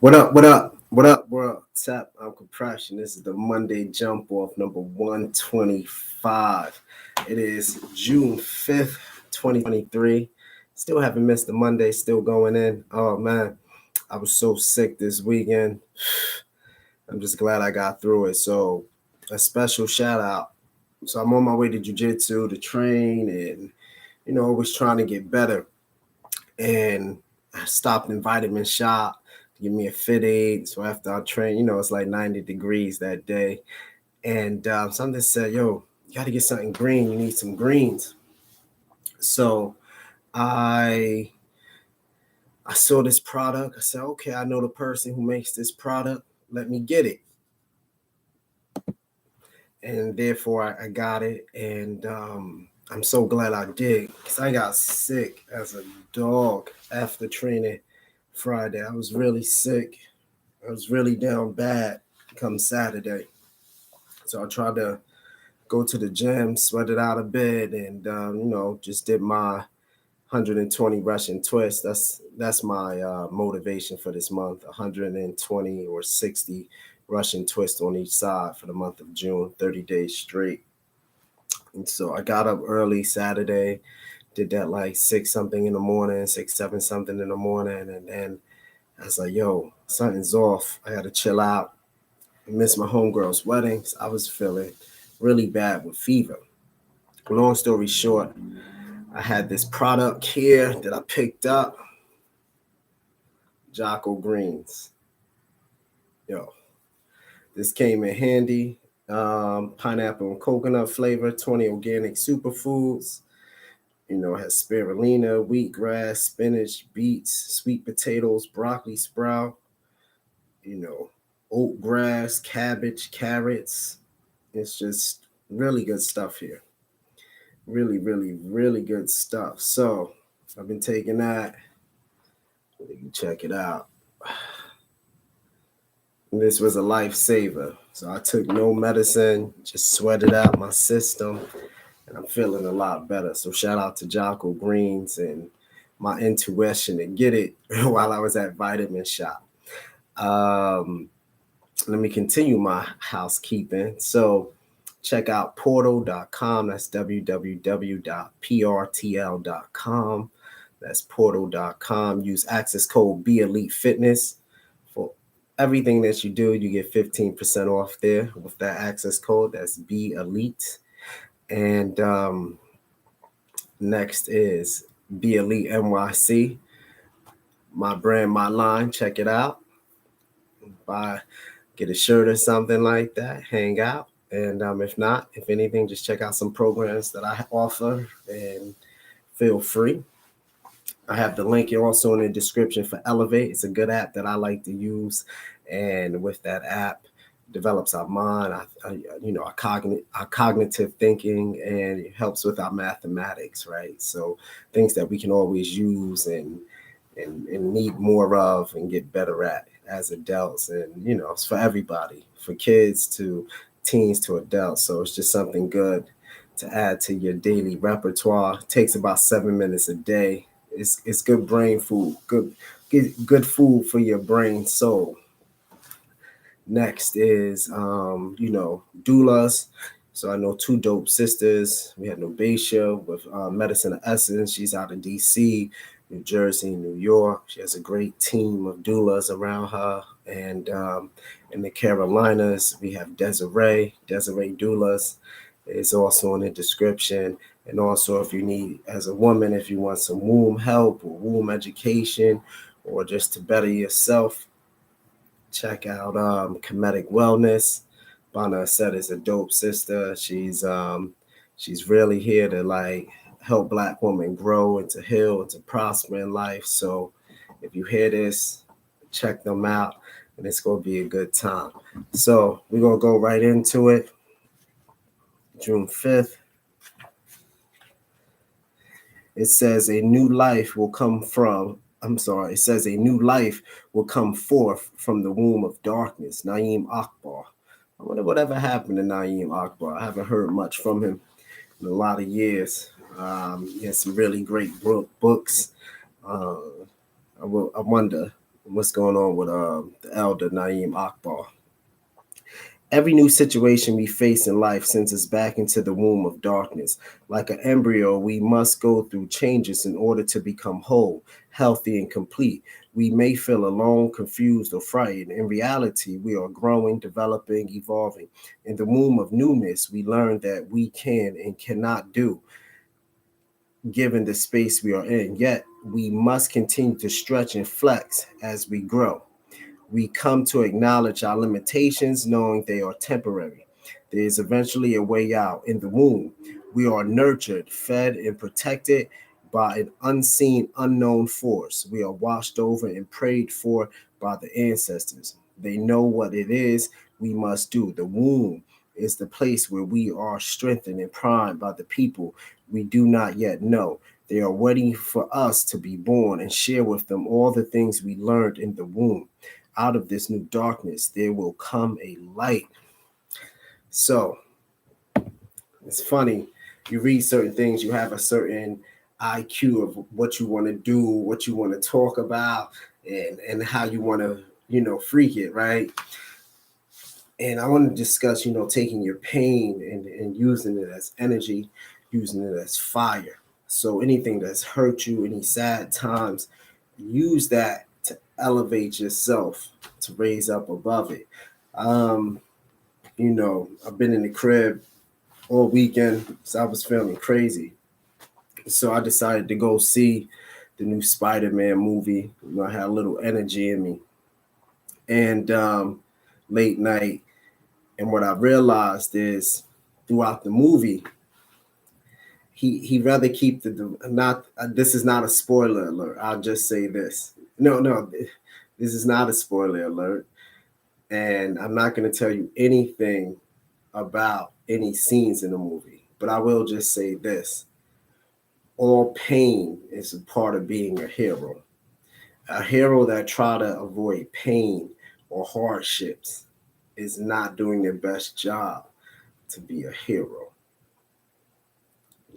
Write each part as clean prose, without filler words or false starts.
What up? What up? What up? What's up? I'm Compression. This is the Monday jump off number 125. It is June 5th, 2023. Still haven't missed the Monday, still going in. Oh man, I was so sick this weekend. I'm just glad I got through it. So, a special shout out. So, I'm on my way to jujitsu to train and, always trying to get better. And I stopped in Vitamin Shop to give me a fit aid. So after I train, it's like 90 degrees that day. And something said, yo, you got to get something green. You need some greens. So I I saw this product. I said, okay, I know the person who makes this product. Let me get it. And therefore I got it. And I'm so glad I did because I got sick as a dog after training Friday. I was really sick. I was really down bad come Saturday. So I tried to go to the gym, sweat it out a bit, and just did my 120 Russian twist. That's my motivation for this month. 120 or 60 Russian twist on each side for the month of June, 30 days straight. And so I got up early Saturday, did that like six something in the morning, six, seven something in the morning, and then I was like, yo, something's off. I got to chill out. I missed my homegirl's weddings. I was feeling really bad with fever. Long story short, I had this product here that I picked up, Jocko Greens. Yo, this came in handy. Pineapple and coconut flavor, 20 organic superfoods. It has spirulina, wheatgrass, spinach, beets, sweet potatoes, broccoli sprout, you know, oat grass, cabbage, carrots. It's just really good stuff here. Really, really, really good stuff. So I've been taking that. You can check it out. This was a lifesaver. So I took no medicine, just sweated out my system, and I'm feeling a lot better. So shout out to Jocko Greens and my intuition to get it while I was at Vitamin Shop. Um, Let me continue my housekeeping. So check out portal.com. That's www.prtl.com. That's portal.com. Use access code BELITEFitness for everything that you do. You get 15% off there with that access code. That's BELITE. And next is BELITE NYC. My brand, my line. Check it out. Buy, get a shirt or something like that. Hang out. And if not, if anything, just check out some programs that I offer and feel free. I have the link also in the description for Elevate. It's a good app that I like to use. And with that app, develops our mind, our cognitive thinking, and it helps with our mathematics, right? So things that we can always use and need more of and get better at as adults. And it's for everybody, for kids to teens to adults. So it's just something good to add to your daily repertoire. It takes about 7 minutes a day. It's good brain food, good food for your brain soul. Next is doulas. So I know two dope sisters. We have Nobatia with Medicine of Essence. She's out of DC, New Jersey, New York. She has a great team of doulas around her. And in the Carolinas, we have Desiree Doulas is also in the description. And also, if you need, as a woman, if you want some womb help or womb education or just to better yourself, check out Comedic Wellness. Bana said is a dope sister. She's really here to like help Black women grow and to heal and to prosper in life. So if you hear this, check them out, and it's gonna be a good time. So we're gonna go right into it. June 5th. It says a new life will come from. I'm sorry. It says a new life will come forth from the womb of darkness. Naeem Akbar. I wonder whatever happened to Naeem Akbar. I haven't heard much from him in a lot of years. He has some really great books. I wonder what's going on with the elder Naeem Akbar. Every new situation we face in life sends us back into the womb of darkness. Like an embryo, we must go through changes in order to become whole, healthy, and complete. We may feel alone, confused, or frightened. In reality, we are growing, developing, evolving. In the womb of newness, we learn that we can and cannot do given the space we are in. Yet, we must continue to stretch and flex as we grow. We come to acknowledge our limitations, knowing they are temporary. There is eventually a way out. In the womb, we are nurtured, fed, and protected by an unseen, unknown force. We are watched over and prayed for by the ancestors. They know what it is we must do. The womb is the place where we are strengthened and primed by the people we do not yet know. They are waiting for us to be born and share with them all the things we learned in the womb. Out of this new darkness, there will come a light. So it's funny. You read certain things, you have a certain IQ of what you want to do, what you want to talk about, and how you want to, freak it, right? And I want to discuss, taking your pain and using it as energy, using it as fire. So anything that's hurt you, any sad times, use that to elevate yourself, to raise up above it. Um, I've been in the crib all weekend, so I was feeling crazy. So I decided to go see the new Spider-Man movie. I had a little energy in me. And late night, and what I realized is throughout the movie, he rather keep the not. This is not a spoiler alert. I'll just say this. No, this is not a spoiler alert, and I'm not going to tell you anything about any scenes in the movie. But I will just say this: all pain is a part of being a hero. A hero that try to avoid pain or hardships is not doing their best job to be a hero.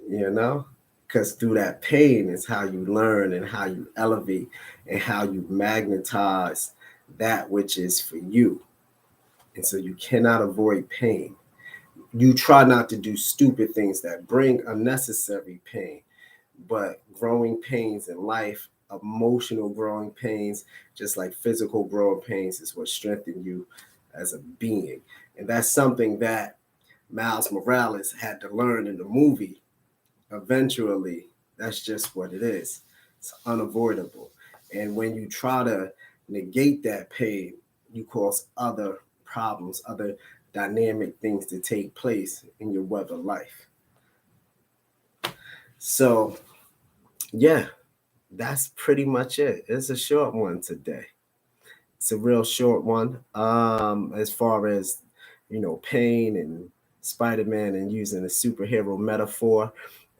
You know, because through that pain is how you learn and how you elevate and how you magnetize that which is for you. And so you cannot avoid pain. You try not to do stupid things that bring unnecessary pain, but growing pains in life, emotional growing pains, just like physical growing pains, is what strengthen you as a being. And that's something that Miles Morales had to learn in the movie. Eventually, that's just what it is. It's unavoidable. And when you try to negate that pain, you cause other problems, other dynamic things to take place in your web of life. So, yeah, that's pretty much it. It's a short one today. It's a real short one. As far as pain and Spider-Man and using a superhero metaphor,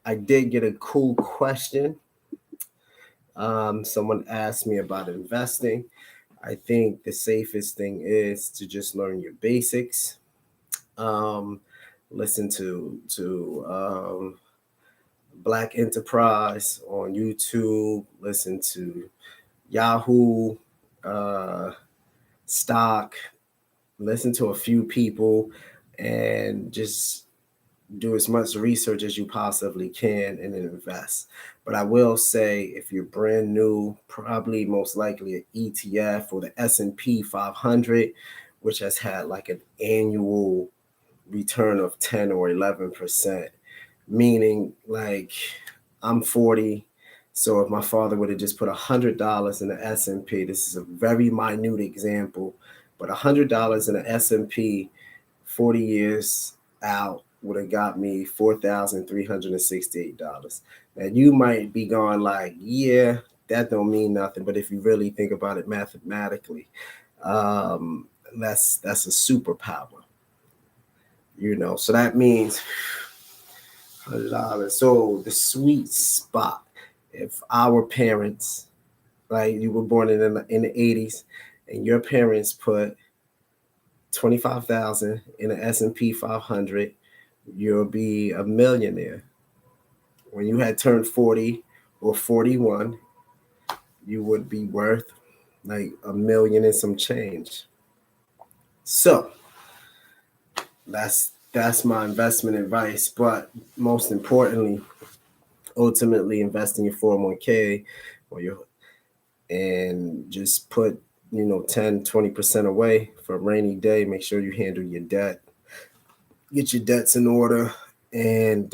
I did get a cool question. Someone asked me about investing. I think the safest thing is to just learn your basics. Um, Listen to Black Enterprise on YouTube. Listen to Yahoo uh, Stock. Listen to a few people, and just do as much research as you possibly can and then invest. But I will say, if you're brand new, probably most likely an ETF or the S&P 500, which has had like an annual return of 10 or 11%, meaning like I'm 40. So if my father would have just put $100 in the S&P, this is a very minute example, but $100 in the S&P 40 years out would have got me $4,368. Now you might be going like, yeah, that don't mean nothing. But if you really think about it mathematically, um, that's a superpower. So that means $100. So the sweet spot, if our parents, like you were born in the 80s, and your parents put 25,000 in the S&P 500, you'll be a millionaire. When you had turned 40 or 41, you would be worth like $1 million and some change. So that's my investment advice. But most importantly, ultimately invest in your 401k or your and just put 10-20% away for a rainy day. Make sure you handle your debt, get your debts in order, and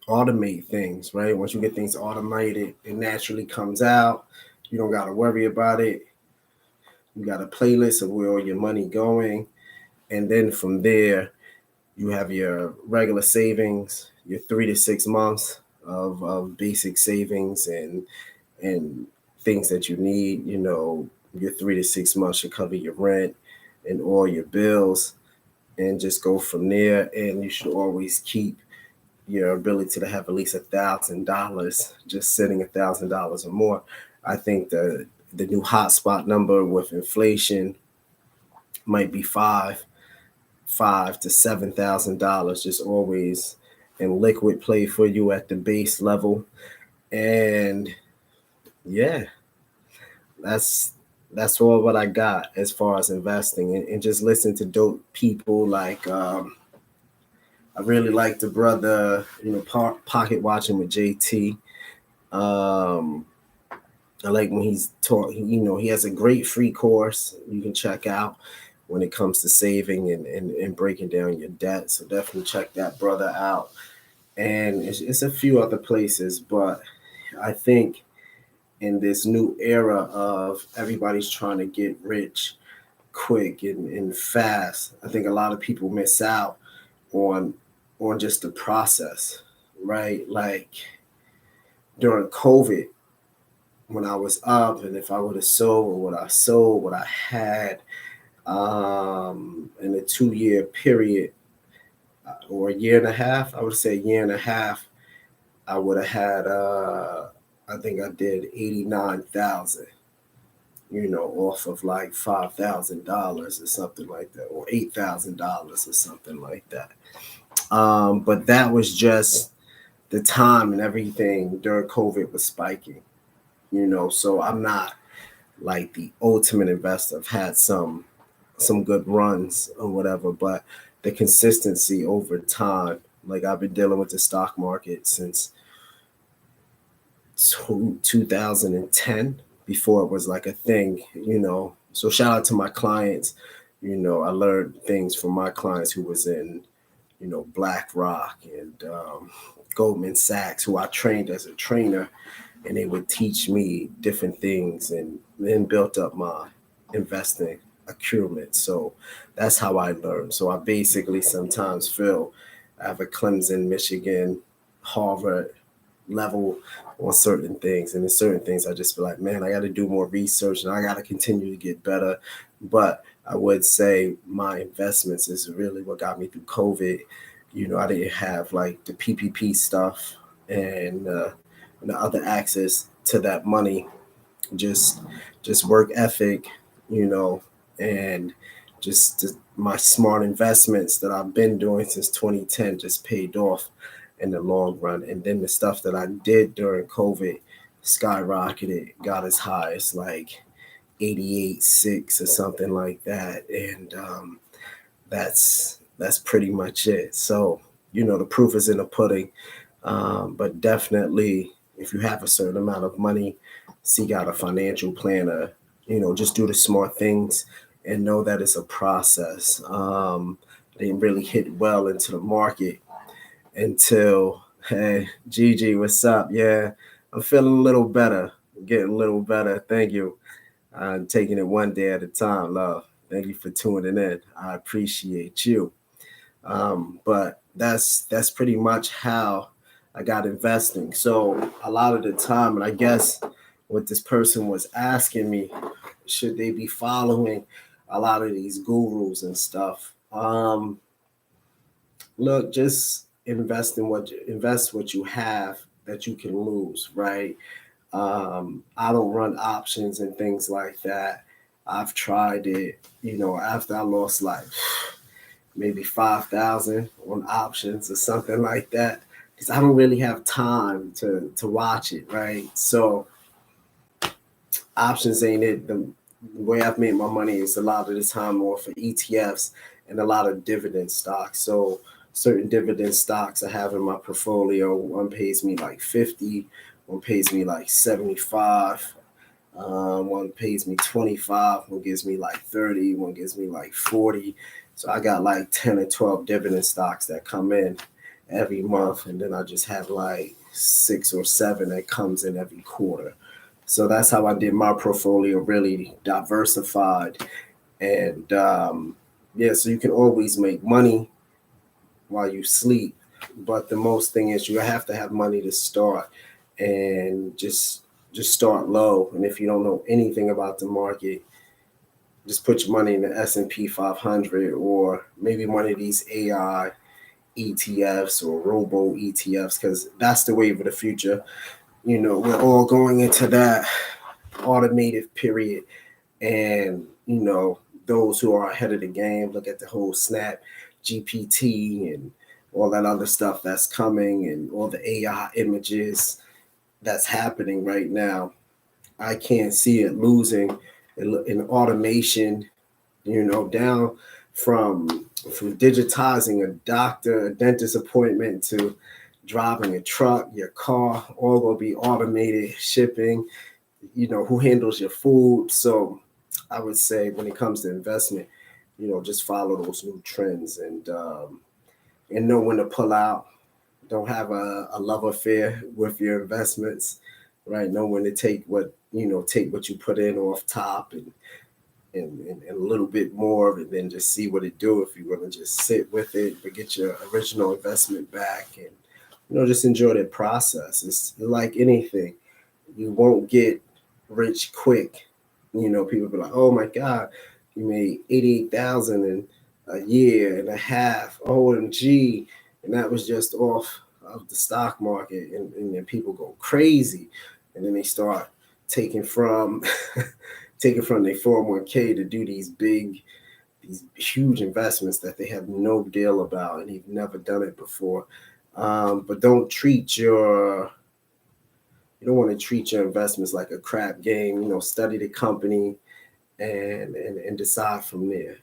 automate things, right? Once you get things automated, it naturally comes out. You don't got to worry about it. You got a playlist of where all your money going, and then from there you have your regular savings, your 3 to 6 months of basic savings and things that you need. Your 3 to 6 months should cover your rent and all your bills, and just go from there. And you should always keep your ability to have at least $1,000, just sitting $1,000 or more. I think the new hotspot number with inflation might be $5,000 to $7,000, just always in liquid play for you at the base level. And yeah, that's all what I got as far as investing, and just listen to dope people like I really like the brother, Pocket Watching with JT. Um, I like when he's taught. He has a great free course you can check out when it comes to saving and breaking down your debt. So definitely check that brother out. And it's a few other places, but I think in this new era of everybody's trying to get rich quick and fast, I think a lot of people miss out on just the process, right? Like during COVID, when I was up, and if I would have sold what I had in a 2 year period or a year and a half, I would say a year and a half, I would have had I think I did 89,000, off of like $5,000 or something like that, or $8,000 or something like that. But that was just the time, and everything during COVID was spiking, so I'm not like the ultimate investor. I've had some good runs or whatever, but the consistency over time, like I've been dealing with the stock market since 2010, before it was like a thing. So shout out to my clients. I learned things from my clients who was in BlackRock and Goldman Sachs, who I trained as a trainer, and they would teach me different things, and then built up my investing accumulate. So that's how I learned. So I basically sometimes feel I have a Clemson, Michigan, Harvard level on certain things, and in certain things I just feel like, man, I got to do more research and I got to continue to get better. But I would say my investments is really what got me through COVID. I didn't have like the PPP stuff and the other access to that money. Just work ethic, and just my smart investments that I've been doing since 2010 just paid off in the long run. And then the stuff that I did during COVID skyrocketed, got as high as like 88.6 or something like that. And that's pretty much it. So, the proof is in the pudding. But definitely, if you have a certain amount of money, seek out a financial planner. Just do the smart things and know that it's a process. They really hit well into the market until, hey, Gigi, what's up? Yeah, I'm feeling a little better, getting a little better. Thank you. I'm taking it one day at a time, love. Thank you for tuning in. I appreciate you. But that's pretty much how I got investing. So a lot of the time, and I guess what this person was asking me, should they be following a lot of these gurus and stuff? Look, just invest what you have that you can lose, right? I don't run options and things like that. I've tried it, after I lost like maybe 5,000 on options or something like that, because I don't really have time to watch it, right? So options ain't it. The way I've made my money is a lot of the time more for ETFs and a lot of dividend stocks. So certain dividend stocks I have in my portfolio, one pays me like 50, one pays me like 75. One pays me 25, one gives me like 30, one gives me like 40. So I got like 10 or 12 dividend stocks that come in every month. And then I just have like 6 or 7 that comes in every quarter. So that's how I did my portfolio, really diversified. And yeah, so you can always make money while you sleep. But the most thing is you have to have money to start and just start low. And if you don't know anything about the market, just put your money in the S&P 500 or maybe one of these AI ETFs or robo ETFs, because that's the wave of the future. You know, we're all going into that automated period. And, you know, those who are ahead of the game, look at the whole Snap GPT and all that other stuff that's coming and all the AI images that's happening right now. I can't see it losing in automation, you know, down from digitizing a doctor, a dentist appointment to driving a truck, your car, all gonna be automated, shipping, you know, who handles your food. So I would say when it comes to investment, you know, just follow those new trends and know when to pull out. Don't have a love affair with your investments, right? Know when to take what you put in off top and a little bit more of it, then just see what it do. If you want to just sit with it, but get your original investment back, and you know, just enjoy that process. It's like anything, you won't get rich quick. You know, people be like, "Oh my God, you made 88,000 in a year and a half. OMG!" And that was just off of the stock market, and then people go crazy, and then they start taking from taking from their 401k to do these huge investments that they have no deal about and they've never done it before. But you don't want to treat your investments like a crap game. You know, study the company and decide from there,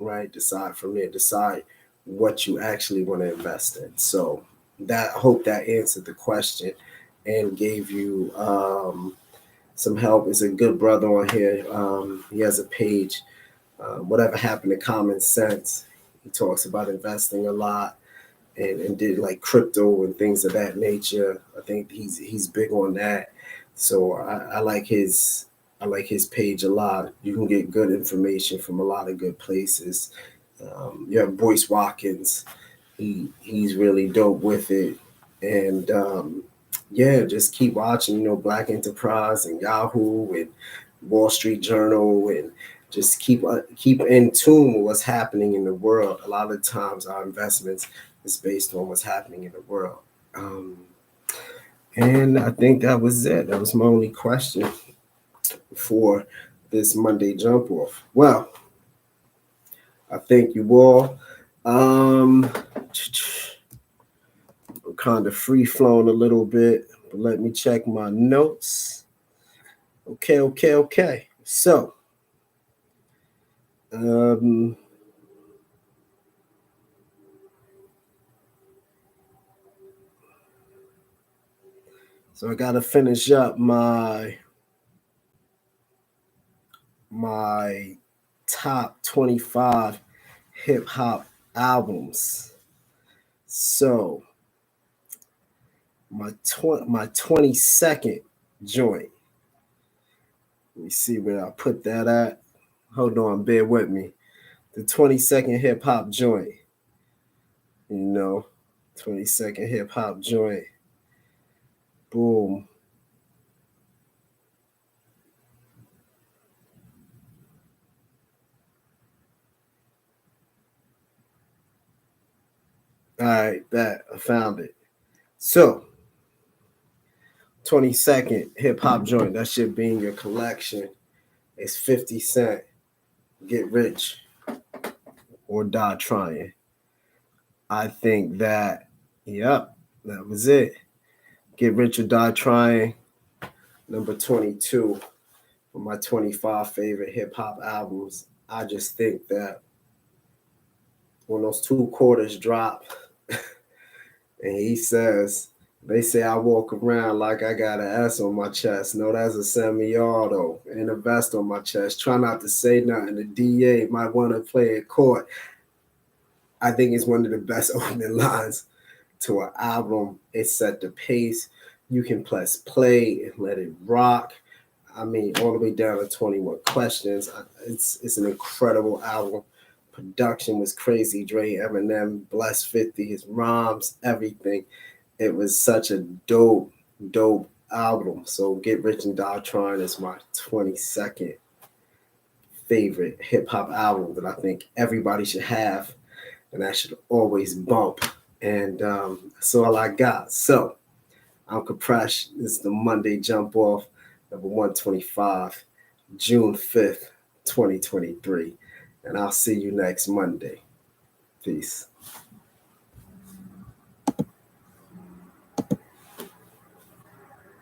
right? Decide from there. Decide what you actually want to invest in. So that I hope that answered the question and gave you some help. Is a good brother on here. He has a page. Whatever happened to common sense? He talks about investing a lot and did like crypto and things of that nature. I think he's big on that. So I like his page a lot. You can get good information from a lot of good places. You have Boyce Watkins. He's really dope with it. And yeah, just keep watching, you know, Black Enterprise and Yahoo and Wall Street Journal, and just keep in tune with what's happening in the world. A lot of times our investments is based on what's happening in the world. And I think that was it. That was my only question for this Monday jump off. Well, I thank you all. I'm kind of free flowing a little bit, but let me check my notes. Okay. So, um, so I gotta finish up my top 25 hip hop albums. So my 22nd joint. Let me see where I put that at. Hold on, bear with me. The 22nd hip hop joint. You know, 22nd hip hop joint. Boom. All right, that I found it. So 22nd hip hop joint. That should be in your collection. It's 50 Cent. Get Rich or Die Trying. I think that, yep, that was it. Get Rich or Die Trying. Number 22 my 25 favorite hip hop albums. I just think that when those two quarters drop and he says, they say I walk around like I got an S on my chest. No, that's a semi-auto and a vest on my chest. Try not to say nothing. The DA might want to play it court. I think it's one of the best opening lines to an album. It set the pace. You can press play and let it rock. I mean, all the way down to 21 Questions. It's an incredible album. Production was crazy. Dre, Eminem, Bless 50, his rhymes, everything. It was such a dope album. So Get Rich and Die Trying is my 22nd favorite hip hop album that I think everybody should have and that should always bump. And that's all I got. So I'm Kapresh. This is the Monday Jump Off, number 125, June 5th, 2023. And I'll see you next Monday. Peace.